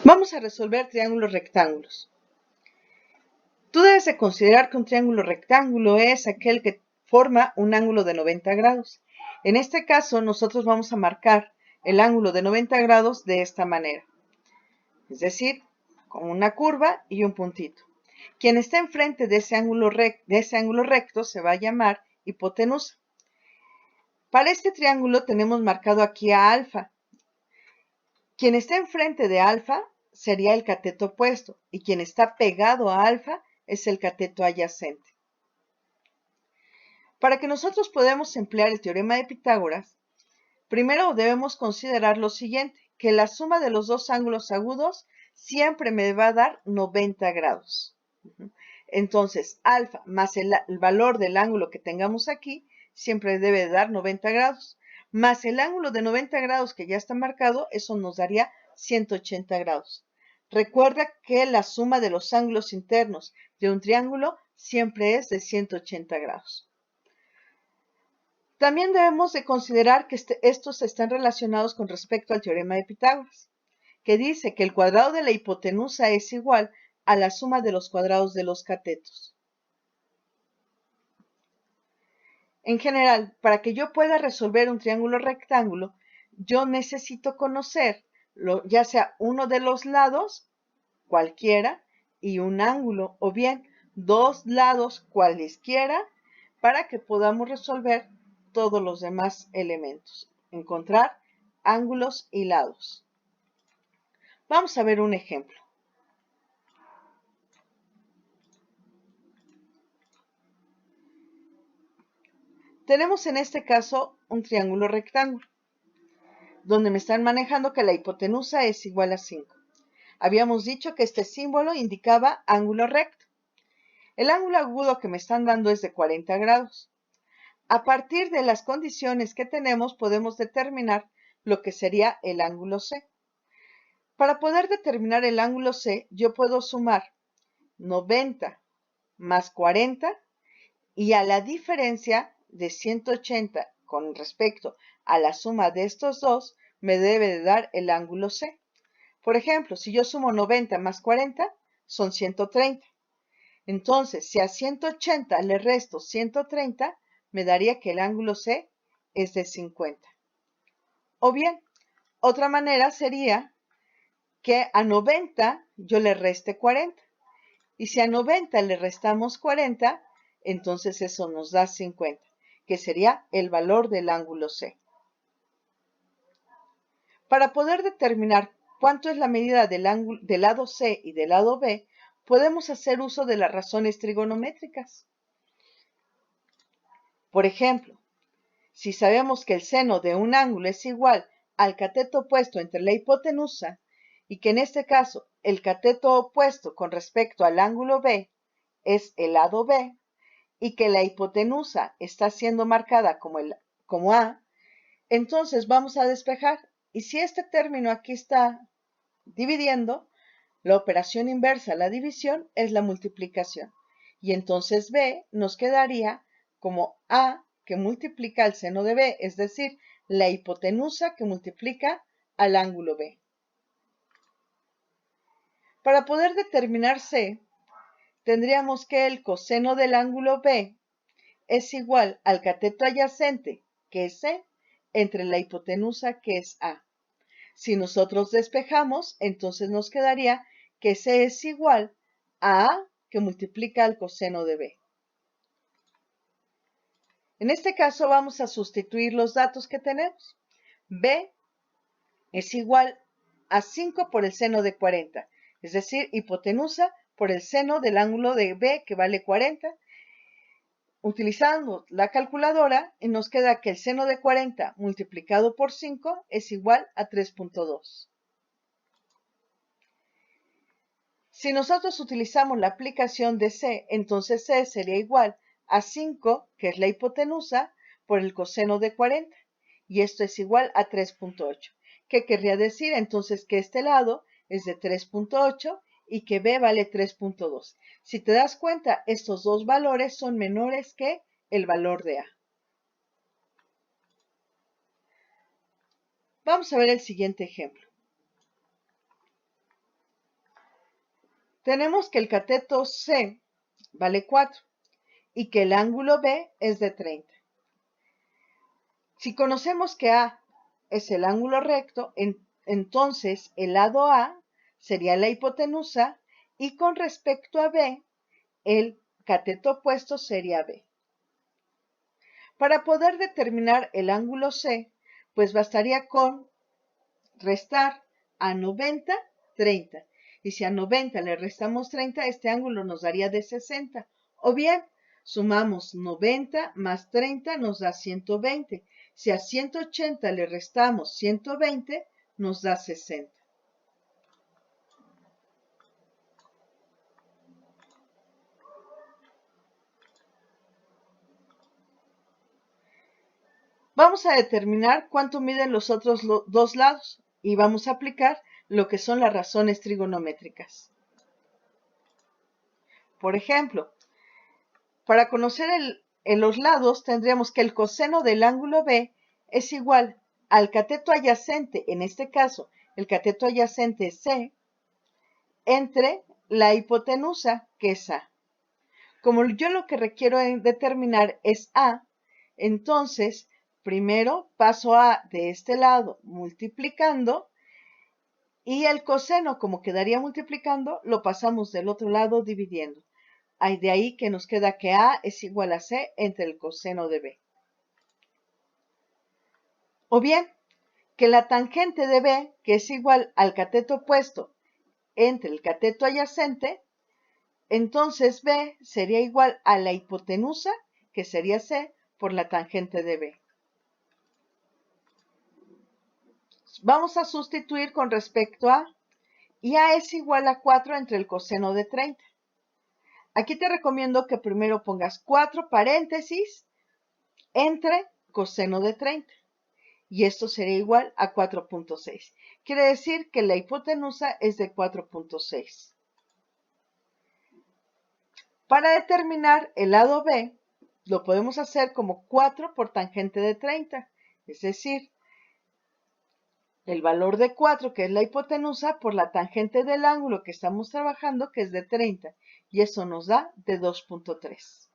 Vamos a resolver triángulos rectángulos. Tú debes de considerar que un triángulo rectángulo es aquel que forma un ángulo de 90 grados. En este caso, nosotros vamos a marcar el ángulo de 90 grados de esta manera. Es decir, con una curva y un puntito. Quien está enfrente de ese ángulo recto se va a llamar hipotenusa. Para este triángulo tenemos marcado aquí a alfa. Quien está enfrente de alfa sería el cateto opuesto y quien está pegado a alfa es el cateto adyacente. Para que nosotros podamos emplear el teorema de Pitágoras, primero debemos considerar lo siguiente, que la suma de los dos ángulos agudos siempre me va a dar 90 grados. Entonces, alfa más el valor del ángulo que tengamos aquí siempre debe dar 90 grados, más el ángulo de 90 grados que ya está marcado, eso nos daría 180 grados. Recuerda que la suma de los ángulos internos de un triángulo siempre es de 180 grados. También debemos de considerar que estos están relacionados con respecto al teorema de Pitágoras, que dice que el cuadrado de la hipotenusa es igual a la suma de los cuadrados de los catetos. En general, para que yo pueda resolver un triángulo rectángulo, yo necesito conocer ya sea uno de los lados, cualquiera, y un ángulo, o bien dos lados cualesquiera, para que podamos resolver todos los demás elementos. Encontrar ángulos y lados. Vamos a ver un ejemplo. Tenemos en este caso un triángulo rectángulo, donde me están manejando que la hipotenusa es igual a 5. Habíamos dicho que este símbolo indicaba ángulo recto. El ángulo agudo que me están dando es de 40 grados. A partir de las condiciones que tenemos, podemos determinar lo que sería el ángulo C. Para poder determinar el ángulo C, yo puedo sumar 90 más 40 y a la diferencia de 180 con respecto a la suma de estos dos, me debe de dar el ángulo C. Por ejemplo, si yo sumo 90 más 40, son 130. Entonces, si a 180 le resto 130, me daría que el ángulo C es de 50. O bien, otra manera sería que a 90 yo le reste 40. Y si a 90 le restamos 40, entonces eso nos da 50, que sería el valor del ángulo C. Para poder determinar cuánto es la medida del lado C y del lado B, podemos hacer uso de las razones trigonométricas. Por ejemplo, si sabemos que el seno de un ángulo es igual al cateto opuesto entre la hipotenusa y que en este caso el cateto opuesto con respecto al ángulo B es el lado B y que la hipotenusa está siendo marcada como A, entonces vamos a despejar. Y si este término aquí está dividiendo, la operación inversa a la división es la multiplicación. Y entonces B nos quedaría como A que multiplica al seno de B, es decir, la hipotenusa que multiplica al ángulo B. Para poder determinar C, tendríamos que el coseno del ángulo B es igual al cateto adyacente, que es C, entre la hipotenusa, que es A. Si nosotros despejamos, entonces nos quedaría que C es igual a A que multiplica al coseno de B. En este caso vamos a sustituir los datos que tenemos. B es igual a 5 por el seno de 40, es decir, hipotenusa por el seno del ángulo de B que vale 40. Utilizando la calculadora, nos queda que el seno de 40 multiplicado por 5 es igual a 3.2. Si nosotros utilizamos la aplicación de C, entonces C sería igual a 5, que es la hipotenusa, por el coseno de 40. Y esto es igual a 3.8. ¿Qué querría decir? Entonces que este lado es de 3.8 y que B vale 3.2. Si te das cuenta, estos dos valores son menores que el valor de A. Vamos a ver el siguiente ejemplo. Tenemos que el cateto C vale 4 y que el ángulo B es de 30. Si conocemos que A es el ángulo recto, entonces el lado A sería la hipotenusa y con respecto a B, el cateto opuesto sería B. Para poder determinar el ángulo C, pues bastaría con restar a 90, 30. Y si a 90 le restamos 30, este ángulo nos daría de 60. O bien, sumamos 90 más 30 nos da 120. Si a 180 le restamos 120, nos da 60. Vamos a determinar cuánto miden los otros dos lados y vamos a aplicar lo que son las razones trigonométricas. Por ejemplo, para conocer los lados tendríamos que el coseno del ángulo B es igual al cateto adyacente, en este caso el cateto adyacente C, entre la hipotenusa, que es A. Como yo lo que requiero determinar es A, entonces primero paso A de este lado multiplicando y el coseno, como quedaría multiplicando, lo pasamos del otro lado dividiendo. De ahí que nos queda que A es igual a C entre el coseno de B. O bien, que la tangente de B, que es igual al cateto opuesto entre el cateto adyacente, entonces B sería igual a la hipotenusa, que sería C, por la tangente de B. Vamos a sustituir con respecto a, y A es igual a 4 entre el coseno de 30. Aquí te recomiendo que primero pongas 4 paréntesis entre coseno de 30. Y esto sería igual a 4.6. Quiere decir que la hipotenusa es de 4.6. Para determinar el lado B, lo podemos hacer como 4 por tangente de 30. Es decir, el valor de 4, que es la hipotenusa, por la tangente del ángulo que estamos trabajando, que es de 30. Y eso nos da de 2.3.